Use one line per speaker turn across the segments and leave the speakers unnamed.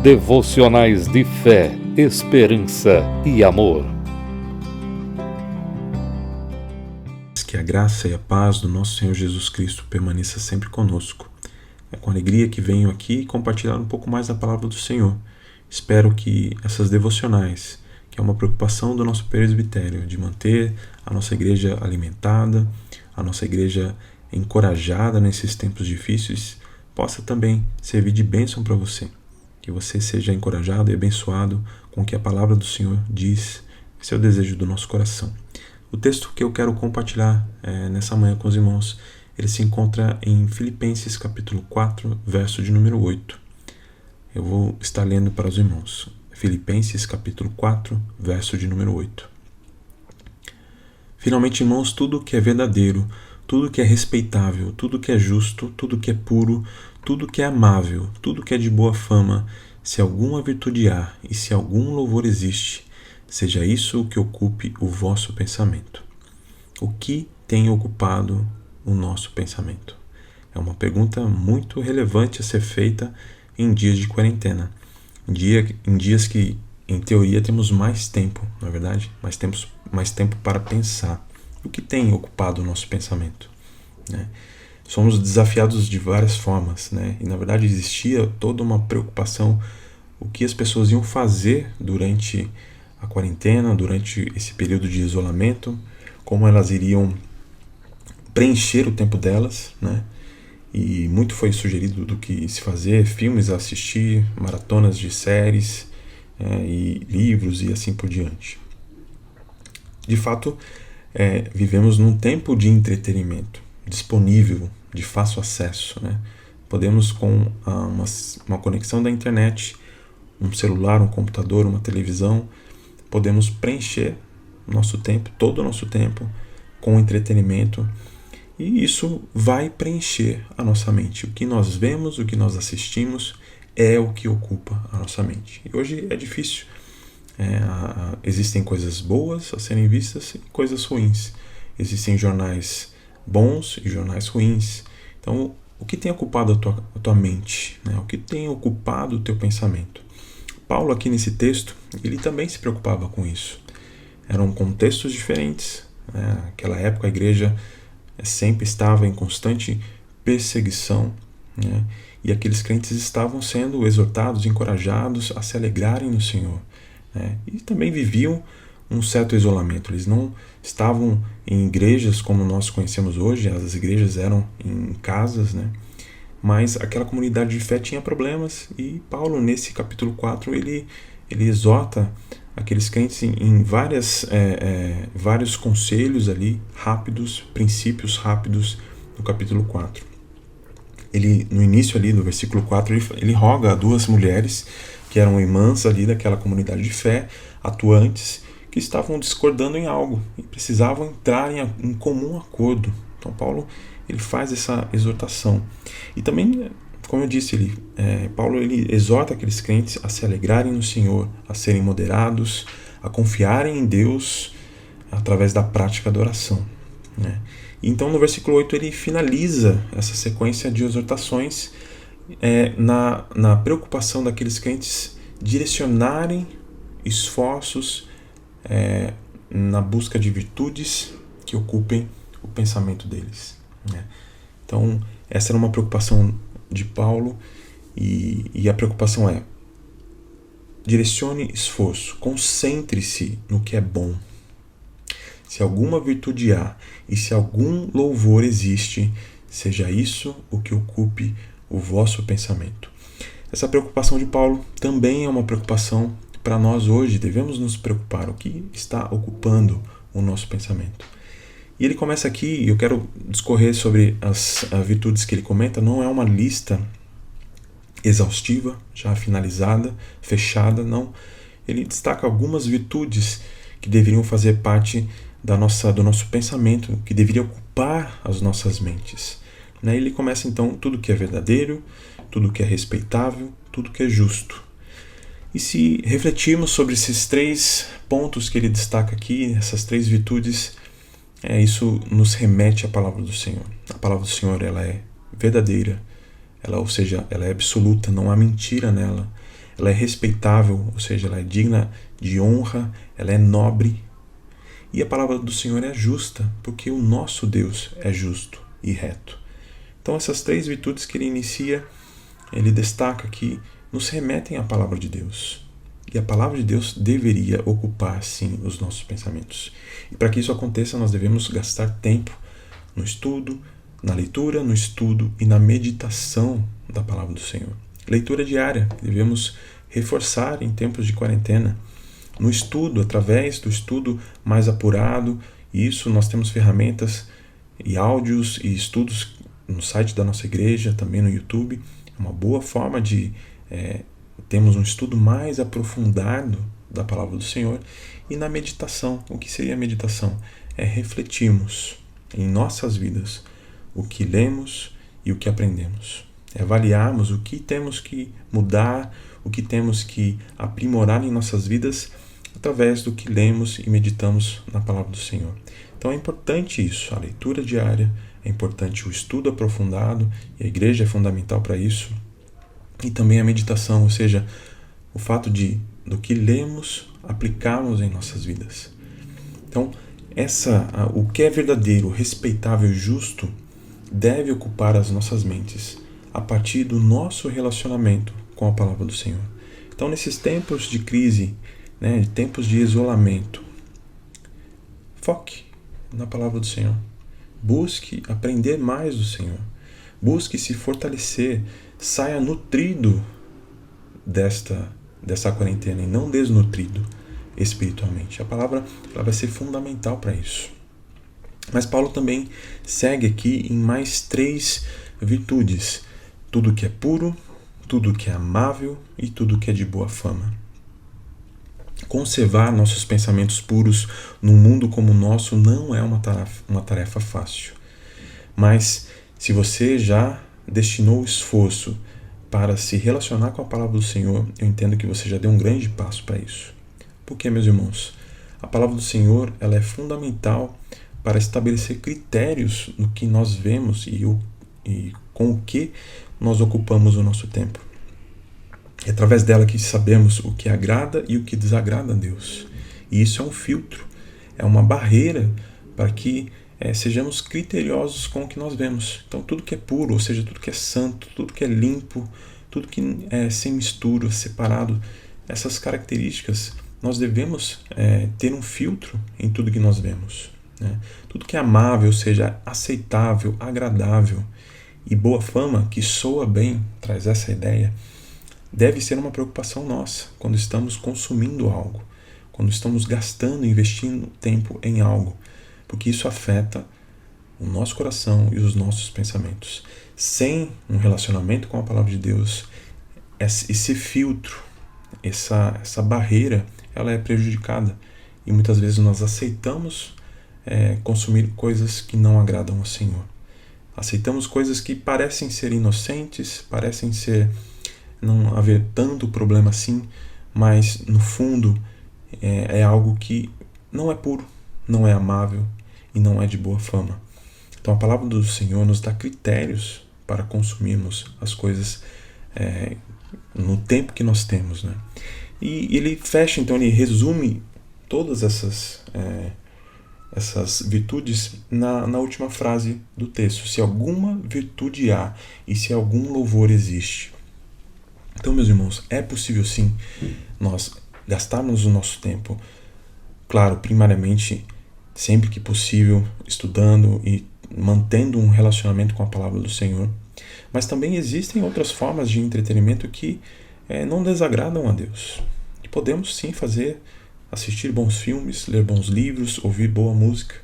Devocionais de fé, esperança e amor.
Que a graça e a paz do nosso Senhor Jesus Cristo permaneça sempre conosco. É com alegria que venho aqui compartilhar um pouco mais da palavra do Senhor. Espero que essas devocionais, que é uma preocupação do nosso presbitério, de manter a nossa igreja alimentada, a nossa igreja encorajada nesses tempos difíceis, possa também servir de bênção para você. Que você seja encorajado e abençoado com o que a palavra do Senhor diz. Esse é o desejo do nosso coração. O texto que eu quero compartilhar nessa manhã com os irmãos, ele se encontra em Filipenses capítulo 4, verso de número 8. Eu vou estar lendo para os irmãos. Filipenses capítulo 4, verso de número 8. Finalmente, irmãos, tudo que é verdadeiro, tudo que é respeitável, tudo que é justo, tudo que é puro, tudo que é amável, tudo que é de boa fama, se alguma virtude há e se algum louvor existe, seja isso o que ocupe o vosso pensamento. O que tem ocupado o nosso pensamento? É uma pergunta muito relevante a ser feita em dias de quarentena. Em dias que, em teoria, temos mais tempo, não é verdade? Mais tempo para pensar. O que tem ocupado o nosso pensamento? Né? Somos desafiados de várias formas, né? E na verdade existia toda uma preocupação o que as pessoas iam fazer durante a quarentena, durante esse período de isolamento, como elas iriam preencher o tempo delas, né? E muito foi sugerido do que se fazer, filmes a assistir, maratonas de séries e livros e assim por diante. De fato, vivemos num tempo de entretenimento disponível, de fácil acesso, né? Podemos, com uma conexão da internet, um celular, um computador, uma televisão, podemos preencher nosso tempo, todo o nosso tempo, com entretenimento, e isso vai preencher a nossa mente. O que nós vemos, o que nós assistimos, é o que ocupa a nossa mente. E hoje é difícil. Existem coisas boas a serem vistas e coisas ruins. Existem jornais bons e jornais ruins. Então, o que tem ocupado a tua mente? Né? O que tem ocupado o teu pensamento? Paulo, aqui nesse texto, ele também se preocupava com isso. Eram contextos diferentes. Né? Naquela época, a igreja sempre estava em constante perseguição. Né? E aqueles crentes estavam sendo exortados, encorajados a se alegrarem no Senhor. Né? E também viviam um certo isolamento. Eles não estavam em igrejas como nós conhecemos hoje, as igrejas eram em casas, né? Mas aquela comunidade de fé tinha problemas e Paulo, nesse capítulo 4, ele exorta aqueles crentes em vários conselhos ali, rápidos, princípios rápidos, no capítulo 4. Ele, no início ali, no versículo 4, ele roga a duas mulheres que eram irmãs ali daquela comunidade de fé, atuantes, que estavam discordando em algo e precisavam entrar em comum acordo. Então Paulo, ele faz essa exortação. E também, como eu disse, Paulo ele exorta aqueles crentes a se alegrarem no Senhor, a serem moderados, a confiarem em Deus através da prática da oração. Né? Então no versículo 8 ele finaliza essa sequência de exortações na preocupação daqueles crentes direcionarem esforços na busca de virtudes que ocupem o pensamento deles. Né? Então, essa era uma preocupação de Paulo e a preocupação é: direcione esforço, concentre-se no que é bom. Se alguma virtude há e se algum louvor existe, seja isso o que ocupe o vosso pensamento. Essa preocupação de Paulo também é uma preocupação para nós hoje. Devemos nos preocupar o que está ocupando o nosso pensamento. E ele começa aqui, e eu quero discorrer sobre as virtudes que ele comenta. Não é uma lista exaustiva, já finalizada, fechada, não. Ele destaca algumas virtudes que deveriam fazer parte do nosso pensamento, que deveria ocupar as nossas mentes. Ele começa então: tudo que é verdadeiro, tudo que é respeitável, tudo que é justo. E se refletirmos sobre esses 3 pontos que ele destaca aqui, essas 3 virtudes, isso nos remete à palavra do Senhor. A palavra do Senhor, ela é verdadeira, ela é absoluta, não há mentira nela. ela é respeitável, ou seja, ela é digna de honra, ela é nobre. E a palavra do Senhor é justa, porque o nosso Deus é justo e reto. Então essas 3 virtudes que ele inicia, ele destaca que nos remetem à palavra de Deus. E a palavra de Deus deveria ocupar, sim, os nossos pensamentos. E para que isso aconteça, nós devemos gastar tempo no estudo, na leitura, no estudo e na meditação da palavra do Senhor. Leitura diária, devemos reforçar em tempos de quarentena. No estudo, através do estudo mais apurado, e isso nós temos ferramentas e áudios e estudos no site da nossa igreja, também no YouTube. É uma boa forma de termos um estudo mais aprofundado da palavra do Senhor. E na meditação, o que seria a meditação? É refletirmos em nossas vidas o que lemos e o que aprendemos. É avaliarmos o que temos que mudar, o que temos que aprimorar em nossas vidas através do que lemos e meditamos na palavra do Senhor. Então é importante isso, a leitura diária, é importante o estudo aprofundado, e a igreja é fundamental para isso, e também a meditação, ou seja, o fato do que lemos aplicarmos em nossas vidas. Então, o que é verdadeiro, respeitável e justo deve ocupar as nossas mentes a partir do nosso relacionamento com a palavra do Senhor. Então, nesses tempos de crise, de tempos de isolamento, foque na palavra do Senhor. Busque aprender mais do Senhor. Busque se fortalecer. Saia nutrido dessa quarentena e não desnutrido espiritualmente. A palavra ela vai ser fundamental para isso. Mas Paulo também segue aqui em mais 3 virtudes. Tudo que é puro, tudo que é amável e tudo que é de boa fama. Conservar nossos pensamentos puros num mundo como o nosso não é uma tarefa fácil. Mas se você já destinou esforço para se relacionar com a palavra do Senhor, eu entendo que você já deu um grande passo para isso. Porque, meus irmãos, a palavra do Senhor ela é fundamental para estabelecer critérios no que nós vemos e com o que nós ocupamos o nosso tempo. É através dela que sabemos o que agrada e o que desagrada a Deus. E isso é um filtro, é uma barreira para que sejamos criteriosos com o que nós vemos. Então, tudo que é puro, ou seja, tudo que é santo, tudo que é limpo, tudo que é sem mistura, separado, essas características, nós devemos ter um filtro em tudo que nós vemos. Tudo que é amável, ou seja, aceitável, agradável e boa fama, que soa bem, traz essa ideia, deve ser uma preocupação nossa quando estamos consumindo algo, quando estamos gastando, investindo tempo em algo, porque isso afeta o nosso coração e os nossos pensamentos. Sem um relacionamento com a palavra de Deus, esse filtro, essa barreira, ela é prejudicada e muitas vezes nós aceitamos consumir coisas que não agradam ao Senhor. Aceitamos coisas que parecem ser inocentes, parecem não haver tanto problema assim, mas no fundo é algo que não é puro, não é amável e não é de boa fama. Então a palavra do Senhor nos dá critérios para consumirmos as coisas no tempo que nós temos. E ele fecha, então ele resume todas essas virtudes na última frase do texto. Se alguma virtude há e se algum louvor existe. Então, meus irmãos, é possível sim nós gastarmos o nosso tempo, claro, primariamente, sempre que possível, estudando e mantendo um relacionamento com a palavra do Senhor. Mas também existem outras formas de entretenimento que não desagradam a Deus. E podemos sim assistir bons filmes, ler bons livros, ouvir boa música.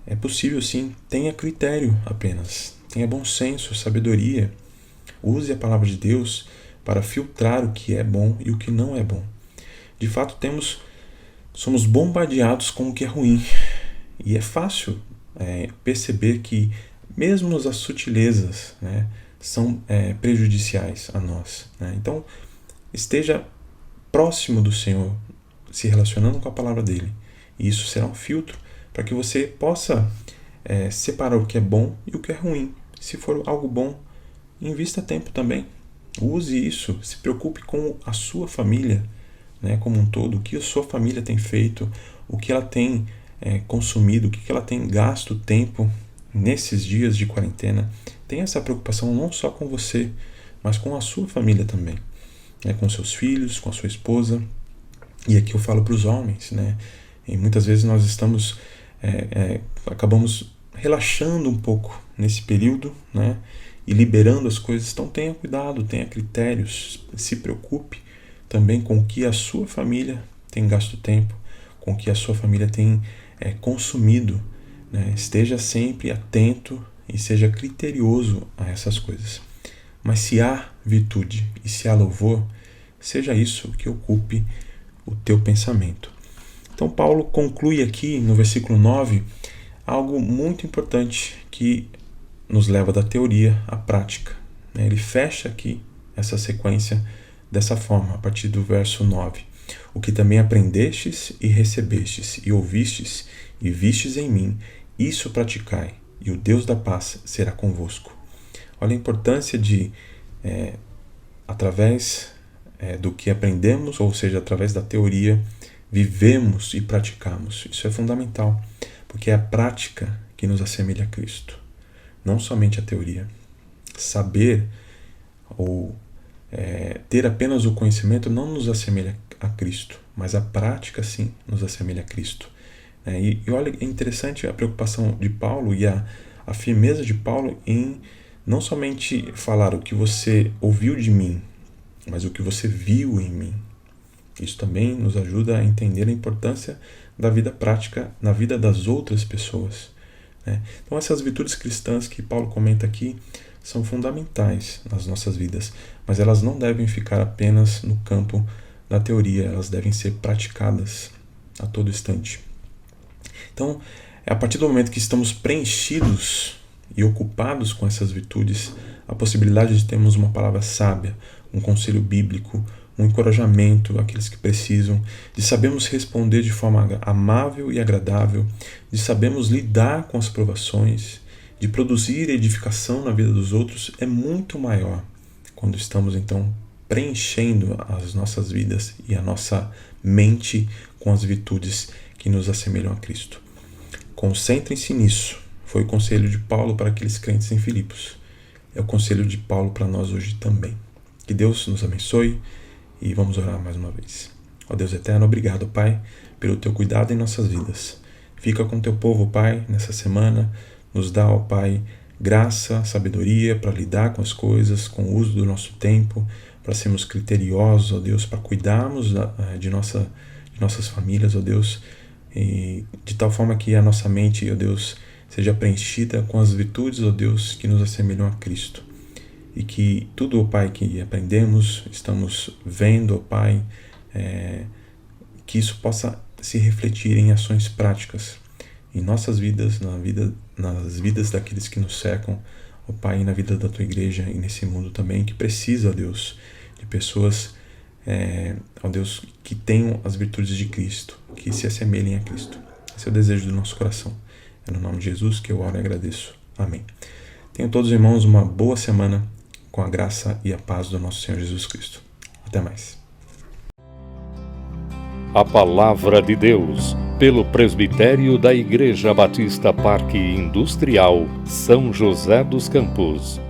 É possível sim, tenha critério apenas, tenha bom senso, sabedoria. Use a palavra de Deus para filtrar o que é bom e o que não é bom. De fato, somos bombardeados com o que é ruim. E é fácil perceber que mesmo as sutilezas são prejudiciais a nós. Então, esteja próximo do Senhor, se relacionando com a palavra dele. E isso será um filtro para que você possa separar o que é bom e o que é ruim. Se for algo bom, invista tempo também. Use isso, se preocupe com a sua família, né, como um todo, o que a sua família tem feito, o que ela tem consumido, o que ela tem gasto tempo nesses dias de quarentena. Tenha essa preocupação não só com você, mas com a sua família também, né, com seus filhos, com a sua esposa. E aqui eu falo para os homens, né, e muitas vezes nós acabamos relaxando um pouco nesse período, né, e liberando as coisas. Então tenha cuidado, tenha critérios, se preocupe também com o que a sua família tem gasto tempo, com o que a sua família tem consumido, né? Esteja sempre atento e seja criterioso a essas coisas. Mas se há virtude e se há louvor, seja isso que ocupe o teu pensamento. Então Paulo conclui aqui no versículo 9 algo muito importante que nos leva da teoria à prática. Ele fecha aqui essa sequência dessa forma, a partir do verso 9. O que também aprendestes e recebestes e ouvistes e vistes em mim, isso praticai, e o Deus da paz será convosco. Olha a importância de, através do que aprendemos, ou seja, através da teoria, vivemos e praticamos. Isso é fundamental, porque é a prática que nos assemelha a Cristo. Não somente a teoria. Saber ou ter apenas o conhecimento não nos assemelha a Cristo, mas a prática sim nos assemelha a Cristo. E olha, é interessante a preocupação de Paulo e a firmeza de Paulo em não somente falar o que você ouviu de mim, mas o que você viu em mim. Isso também nos ajuda a entender a importância da vida prática na vida das outras pessoas. Então essas virtudes cristãs que Paulo comenta aqui são fundamentais nas nossas vidas, mas elas não devem ficar apenas no campo da teoria, elas devem ser praticadas a todo instante. Então, é a partir do momento que estamos preenchidos e ocupados com essas virtudes, a possibilidade de termos uma palavra sábia, um conselho bíblico, um encorajamento àqueles que precisam, de sabermos responder de forma amável e agradável, de sabermos lidar com as provações, de produzir edificação na vida dos outros, é muito maior quando estamos então preenchendo as nossas vidas e a nossa mente com as virtudes que nos assemelham a Cristo. Concentrem-se nisso. Foi o conselho de Paulo para aqueles crentes em Filipos. É o conselho de Paulo para nós hoje também. Que Deus nos abençoe e vamos orar mais uma vez. Ó Deus eterno, obrigado, Pai, pelo teu cuidado em nossas vidas. Fica com teu povo, Pai, nessa semana. Nos dá, ó Pai, graça, sabedoria para lidar com as coisas, com o uso do nosso tempo, para sermos criteriosos, ó Deus, para cuidarmos de nossas famílias, ó Deus, e de tal forma que a nossa mente, ó Deus, seja preenchida com as virtudes, ó Deus, que nos assemelham a Cristo. E que tudo, ó Pai, que aprendemos, estamos vendo, ó Pai, que isso possa se refletir em ações práticas em nossas vidas, nas vidas daqueles que nos cercam, ó Pai, na vida da Tua Igreja e nesse mundo também, que precisa, ó Deus, de pessoas, ó Deus, que tenham as virtudes de Cristo, que se assemelhem a Cristo. Esse é o desejo do nosso coração. É no nome de Jesus que eu oro e agradeço. Amém. Tenham todos, irmãos, uma boa semana com a graça e a paz do nosso Senhor Jesus Cristo. Até mais.
A Palavra de Deus, pelo presbitério da Igreja Batista Parque Industrial, São José dos Campos.